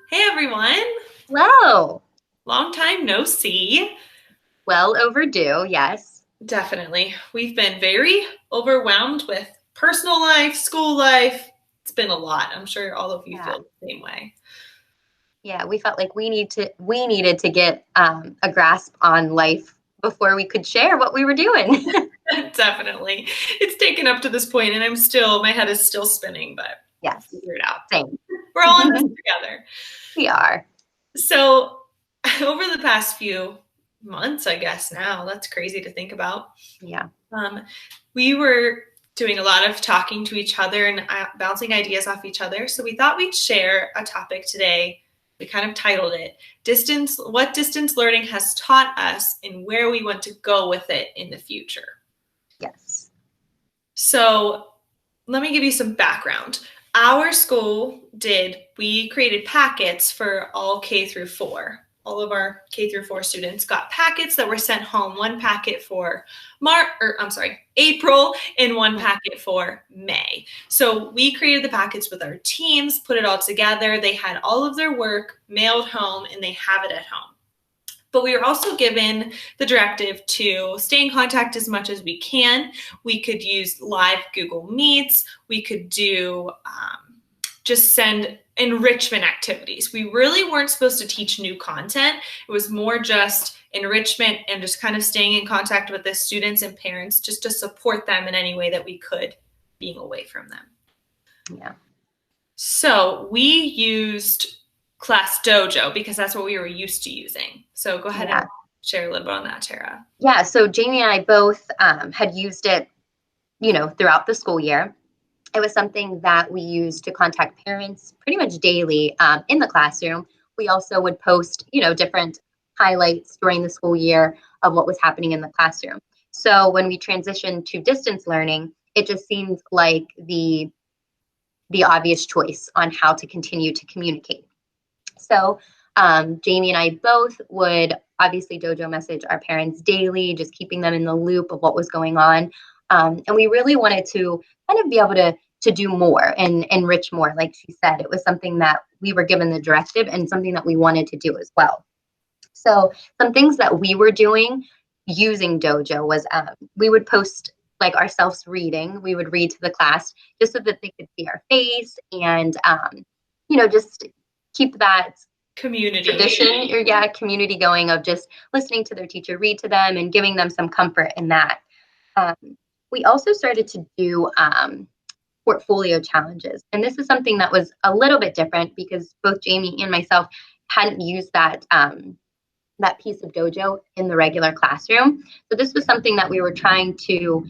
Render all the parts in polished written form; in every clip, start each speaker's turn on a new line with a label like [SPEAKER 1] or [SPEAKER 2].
[SPEAKER 1] Hey everyone!
[SPEAKER 2] Hello.
[SPEAKER 1] Long time no see.
[SPEAKER 2] Well overdue, yes.
[SPEAKER 1] Definitely. We've been very overwhelmed with personal life, school life. It's been a lot. I'm sure all of you
[SPEAKER 2] Yeah.
[SPEAKER 1] feel the same way.
[SPEAKER 2] Yeah, we felt like we needed to get a grasp on life before we could share what we were doing.
[SPEAKER 1] Definitely. It's taken up to this point and my head is still spinning, but we'll
[SPEAKER 2] Yes,
[SPEAKER 1] figure it out.
[SPEAKER 2] same.
[SPEAKER 1] We're all in this together.
[SPEAKER 2] We are.
[SPEAKER 1] So, over the past few months, I guess now, that's crazy to think about.
[SPEAKER 2] Yeah.
[SPEAKER 1] Um, we were doing a lot of talking to each other and bouncing ideas off each other. So we thought we'd share a topic today. We kind of titled it What Distance Learning Has Taught Us and Where We Want to Go with It in the Future.
[SPEAKER 2] Yes.
[SPEAKER 1] So let me give you some background. Our school we created packets for all K through 4. All of our K through 4 students got packets that were sent home, one packet for April and one packet for May. So we created the packets with our teams, put it all together. They had all of their work mailed home and they have it at home. But we were also given the directive to stay in contact as much as we can. We could use live Google Meets. We could do just send enrichment activities. We really weren't supposed to teach new content. It was more just enrichment and just kind of staying in contact with the students and parents just to support them in any way that we could being away from them.
[SPEAKER 2] Yeah.
[SPEAKER 1] So we used Class Dojo because that's what we were used to using. So go ahead
[SPEAKER 2] Yeah.
[SPEAKER 1] and share a little bit on that, Tara.
[SPEAKER 2] Yeah. So Jamie and I both had used it, throughout the school year. It was something that we used to contact parents pretty much daily in the classroom. We also would post, different highlights during the school year of what was happening in the classroom. So when we transitioned to distance learning, it just seemed like the obvious choice on how to continue to communicate. So Jamie and I both would obviously dojo message our parents daily, just keeping them in the loop of what was going on. And we really wanted to kind of be able to do more and enrich more. Like she said, it was something that we were given the directive and something that we wanted to do as well. So some things that we were doing using Dojo was we would post like ourselves reading. We would read to the class just so that they could see our face and, just keep that
[SPEAKER 1] Community.
[SPEAKER 2] tradition or yeah, community going of just listening to their teacher read to them and giving them some comfort in that. Um, we also started to do portfolio challenges. And this is something that was a little bit different because both Jamie and myself hadn't used that piece of dojo in the regular classroom. So this was something that we were trying to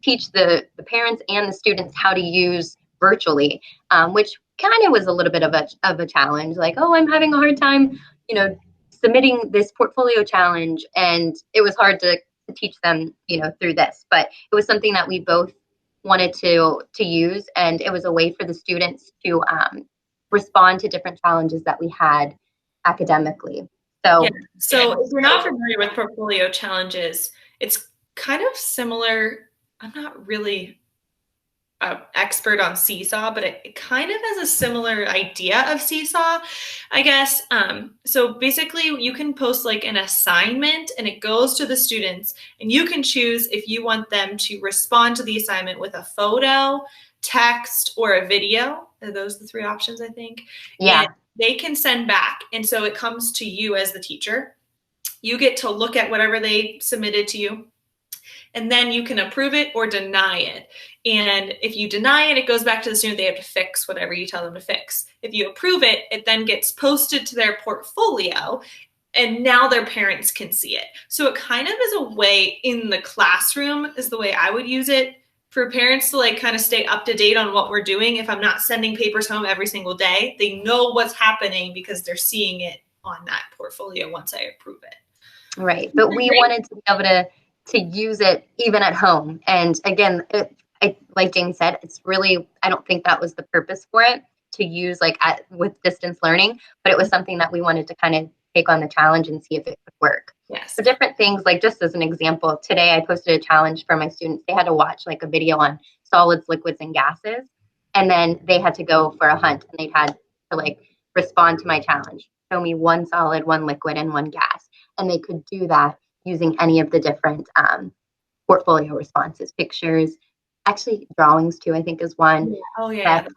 [SPEAKER 2] teach the parents and the students how to use virtually, which kind of was a little bit of a challenge. Like, oh, I'm having a hard time, submitting this portfolio challenge, and it was hard to teach them, through this. But it was something that we both wanted to use, and it was a way for the students to respond to different challenges that we had academically.
[SPEAKER 1] Yeah.
[SPEAKER 2] So
[SPEAKER 1] So if you're not familiar with portfolio challenges, it's kind of similar. I'm not really an expert on Seesaw, but it kind of has a similar idea of Seesaw, I guess. So basically, you can post like an assignment and it goes to the students, and you can choose if you want them to respond to the assignment with a photo, text, or a video. Are those the three options, I think? And
[SPEAKER 2] yeah,
[SPEAKER 1] they can send back. And so it comes to you as the teacher. You get to look at whatever they submitted to you, and then you can approve it or deny it. And if you deny it, it goes back to the student. They have to fix whatever you tell them to fix. If you approve it, it then gets posted to their portfolio, and now their parents can see it. So it kind of is a way in the classroom, is the way I would use it, for parents to like kind of stay up to date on what we're doing. If I'm not sending papers home every single day, they know what's happening because they're seeing it on that portfolio once I approve it.
[SPEAKER 2] right. But we wanted to be able to use it even at home. And again, like Jane said, it's really, I don't think that was the purpose for it to use with distance learning, but it was something that we wanted to kind of take on the challenge and see if it could work.
[SPEAKER 1] Yes.
[SPEAKER 2] So different things, like just as an example, today I posted a challenge for my students. They had to watch like a video on solids, liquids, and gases, and then they had to go for a hunt, and they had to like respond to my challenge. Show me one solid, one liquid, and one gas. And they could do that using any of the different portfolio responses, pictures, actually drawings too, I think is one,
[SPEAKER 1] Oh yeah.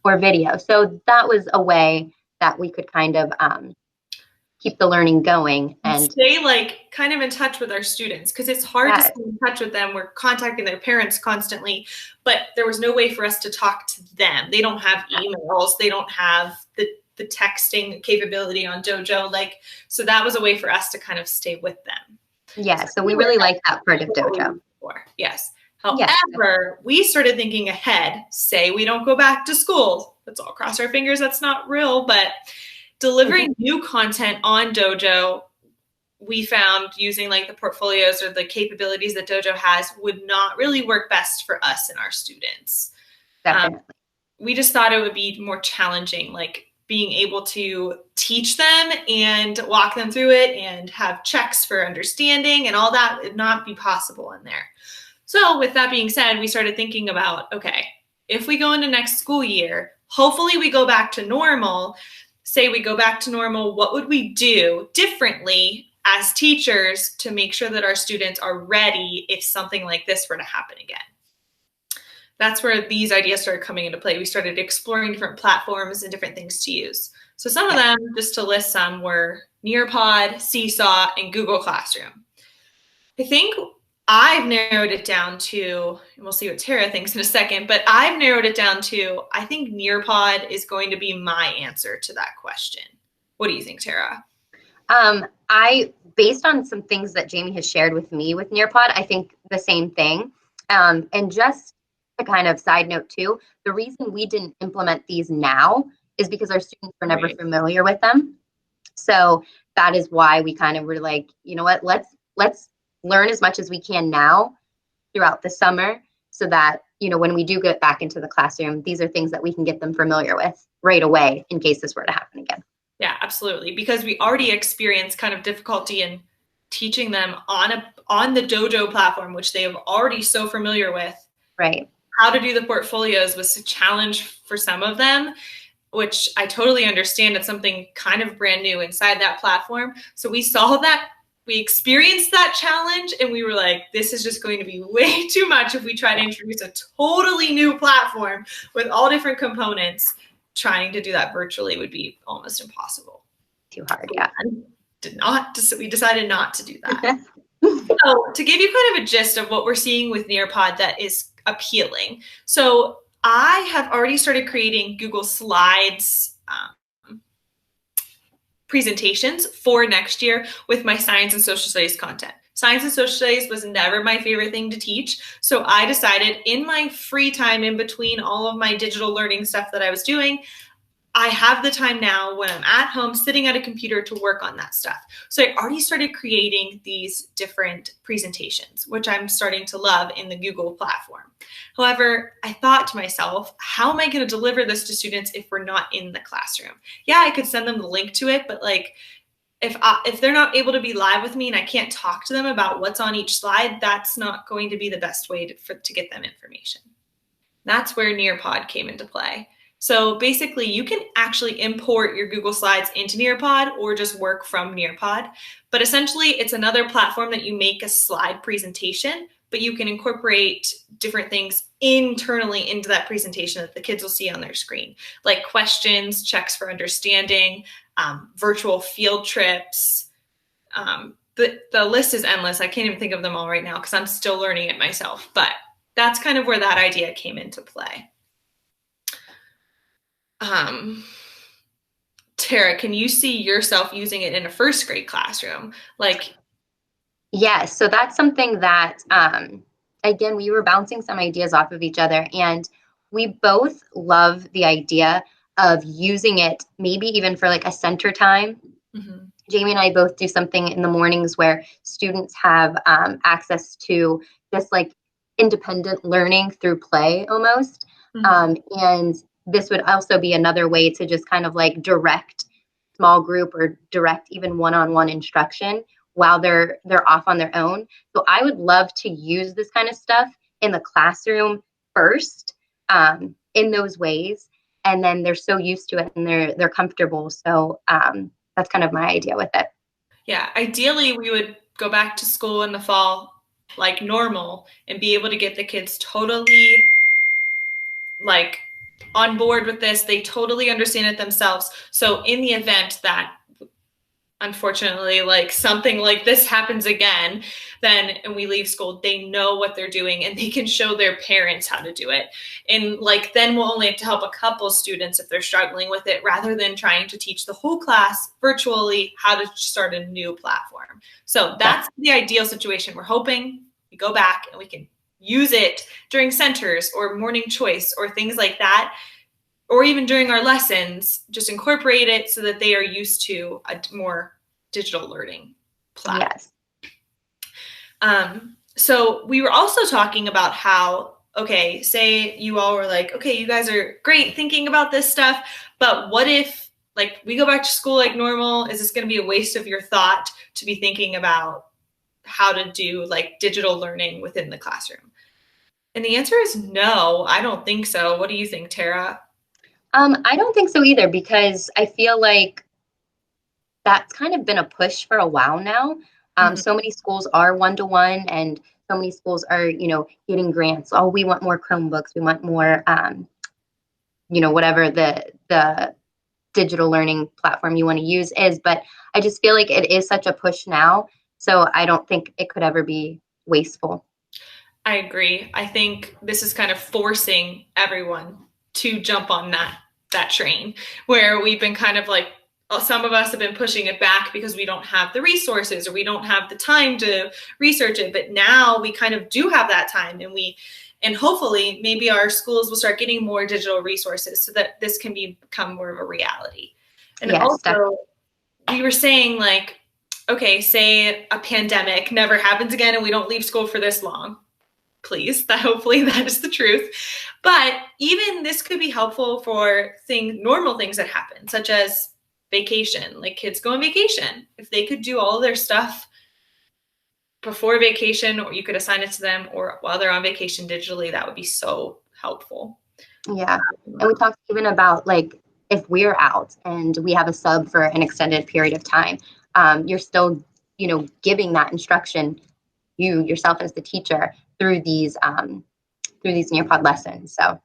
[SPEAKER 2] or video. So that was a way that we could kind of keep the learning going and
[SPEAKER 1] stay like kind of in touch with our students, because it's hard to stay in touch with them. We're contacting their parents constantly, but there was no way for us to talk to them. They don't have emails. They don't have the texting capability on Dojo. Like, so that was a way for us to kind of stay with them.
[SPEAKER 2] Yeah. So we really like that part of Dojo.
[SPEAKER 1] Yes. However, we started thinking ahead. Say we don't go back to school. Let's all cross our fingers that's not real, but delivering new content on Dojo, we found using like the portfolios or the capabilities that Dojo has would not really work best for us and our students.
[SPEAKER 2] Definitely.
[SPEAKER 1] We just thought it would be more challenging, like being able to teach them and walk them through it and have checks for understanding and all that would not be possible in there. So with that being said, we started thinking about, okay, if we go into next school year, hopefully we go back to normal. Say we go back to normal, what would we do differently as teachers to make sure that our students are ready if something like this were to happen again? That's where these ideas started coming into play. We started exploring different platforms and different things to use. So some of them, just to list some, were Nearpod, Seesaw, and Google Classroom. I think I've narrowed it down to, and we'll see what Tara thinks in a second, but I've narrowed it down to, I think Nearpod is going to be my answer to that question. What do you think, Tara?
[SPEAKER 2] Based on some things that Jamie has shared with me with Nearpod, I think the same thing. And just a kind of side note too, the reason we didn't implement these now is because our students were never familiar with them. So that is why we kind of were like, you know what, let's learn as much as we can now throughout the summer so that, you know, when we do get back into the classroom, these are things that we can get them familiar with right away in case this were to happen again.
[SPEAKER 1] Yeah, absolutely. Because we already experienced kind of difficulty in teaching them on the Dojo platform, which they have already so familiar with.
[SPEAKER 2] Right.
[SPEAKER 1] How to do the portfolios was a challenge for some of them, which I totally understand. It's something kind of brand new inside that platform. So we saw that, we experienced that challenge, and we were like, this is just going to be way too much if we try to introduce a totally new platform with all different components. Trying to do that virtually would be almost impossible.
[SPEAKER 2] Too hard, yeah.
[SPEAKER 1] We decided not to do that. So to give you kind of a gist of what we're seeing with Nearpod that is appealing. So I have already started creating Google Slides presentations for next year with my science and social studies content. Science and social studies was never my favorite thing to teach. So I decided in my free time in between all of my digital learning stuff that I was doing, I have the time now when I'm at home sitting at a computer to work on that stuff. So I already started creating these different presentations, which I'm starting to love in the Google platform. However, I thought to myself, how am I going to deliver this to students if we're not in the classroom? Yeah, I could send them the link to it, but like if they're not able to be live with me and I can't talk to them about what's on each slide, that's not going to be the best way to get them information. That's where Nearpod came into play. So basically, you can actually import your Google Slides into Nearpod or just work from Nearpod. But essentially, it's another platform that you make a slide presentation, but you can incorporate different things internally into that presentation that the kids will see on their screen, like questions, checks for understanding, virtual field trips. The list is endless. I can't even think of them all right now because I'm still learning it myself. But that's kind of where that idea came into play. Tara, can you see yourself using it in a first grade classroom?
[SPEAKER 2] Yes, so that's something that, again, we were bouncing some ideas off of each other, and we both love the idea of using it maybe even for like a center time. Mm-hmm. Jamie and I both do something in the mornings where students have access to just like independent learning through play almost. Mm-hmm. And this would also be another way to just kind of like direct small group or direct even one-on-one instruction while they're off on their own. So I would love to use this kind of stuff in the classroom first, in those ways. and then they're so used to it and they're comfortable. So that's kind of my idea with it.
[SPEAKER 1] Yeah, ideally we would go back to school in the fall like normal and be able to get the kids totally like on board with this. They totally understand it themselves. So in the event that unfortunately like something like this happens again, then and we leave school, they know what they're doing and they can show their parents how to do it. And like then we'll only have to help a couple students if they're struggling with it, rather than trying to teach the whole class virtually how to start a new platform. So that's the ideal situation. We're hoping we go back and we can use it during centers or morning choice or things like that, or even during our lessons, just incorporate it so that they are used to a more digital learning platform.
[SPEAKER 2] Yes.
[SPEAKER 1] So we were also talking about how, okay, say you all were like, okay, you guys are great thinking about this stuff, but what if like we go back to school like normal? Is this going to be a waste of your thought to be thinking about how to do like digital learning within the classroom? And the answer is no, I don't think so. What do you think, Tara?
[SPEAKER 2] I don't think so either, because I feel like that's kind of been a push for a while now. So many schools are one-to-one, and so many schools are, getting grants. Oh, we want more Chromebooks. We want more, whatever the digital learning platform you want to use is. But I just feel like it is such a push now. So I don't think it could ever be wasteful.
[SPEAKER 1] I agree. I think this is kind of forcing everyone to jump on that train, where we've been kind of like, some of us have been pushing it back because we don't have the resources or we don't have the time to research it. But now we kind of do have that time, and hopefully maybe our schools will start getting more digital resources so that this can become more of a reality. And
[SPEAKER 2] Yes,
[SPEAKER 1] also
[SPEAKER 2] definitely.
[SPEAKER 1] we were saying like, okay, say a pandemic never happens again and we don't leave school for this long. Please, hopefully that is the truth. But even this could be helpful for normal things that happen, such as vacation, like kids go on vacation. If they could do all their stuff before vacation, or you could assign it to them, or while they're on vacation digitally, that would be so helpful.
[SPEAKER 2] Yeah. And we talked even about like if we're out and we have a sub for an extended period of time, you're still, giving that instruction, you yourself as the teacher, through these Nearpod lessons. So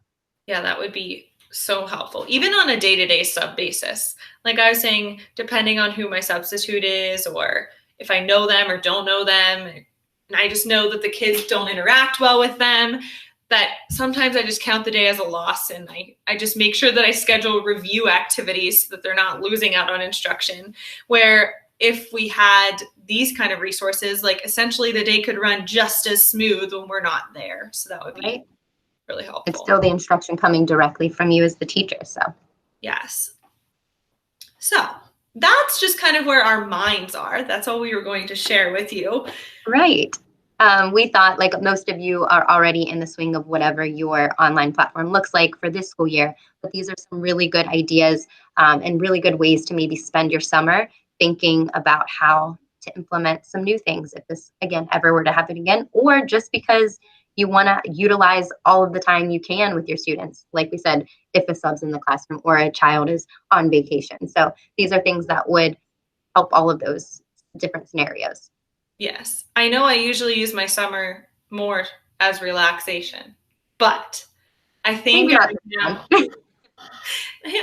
[SPEAKER 1] yeah, that would be so helpful, even on a day-to-day sub basis. Like I was saying, depending on who my substitute is, or if I know them or don't know them, and I just know that the kids don't interact well with them, that sometimes I just count the day as a loss, and I just make sure that I schedule review activities so that they're not losing out on instruction. Where if we had these kind of resources, like essentially the day could run just as smooth when we're not there. So that would be really helpful.
[SPEAKER 2] It's still the instruction coming directly from you as the teacher. So
[SPEAKER 1] yes. So that's just kind of where our minds are. That's all we were going to share with you.
[SPEAKER 2] Right. We thought, like most of you are already in the swing of whatever your online platform looks like for this school year, but these are some really good ideas and really good ways to maybe spend your summer thinking about how to implement some new things if this, again, ever were to happen again, or just because you want to utilize all of the time you can with your students. Like we said, if a sub's in the classroom or a child is on vacation. So these are things that would help all of those different scenarios.
[SPEAKER 1] Yes. I know I usually use my summer more as relaxation, but I think right now,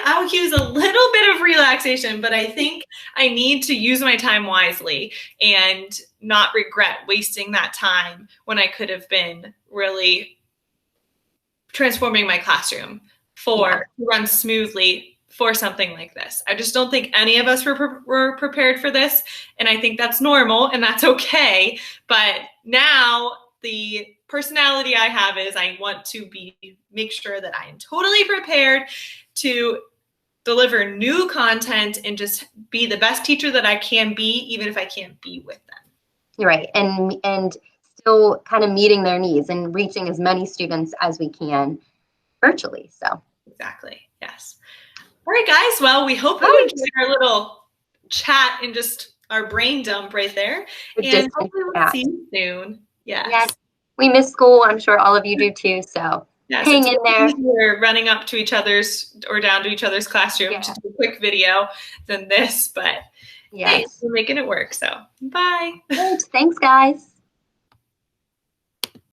[SPEAKER 1] I'll use a little bit of relaxation, but I think I need to use my time wisely and not regret wasting that time when I could have been really transforming my classroom to run smoothly for something like this. I just don't think any of us were prepared for this. And I think that's normal and that's okay. But now the personality I have is I want to make sure that I am totally prepared to deliver new content and just be the best teacher that I can be, even if I can't be with them.
[SPEAKER 2] You're right. And still kind of meeting their needs and reaching as many students as we can virtually. So
[SPEAKER 1] exactly. Yes. All right, guys. Well, we hope you enjoyed our little chat and just our brain dump right there. And hopefully we'll see you soon. Yes.
[SPEAKER 2] We miss school. I'm sure all of you do too. So
[SPEAKER 1] Yes,
[SPEAKER 2] hang
[SPEAKER 1] it's
[SPEAKER 2] in there.
[SPEAKER 1] easier running up to each other's or down to each other's classroom to do a quick video than this, but hey,
[SPEAKER 2] Yes.
[SPEAKER 1] we're making it work. So bye.
[SPEAKER 2] Great. Thanks, guys.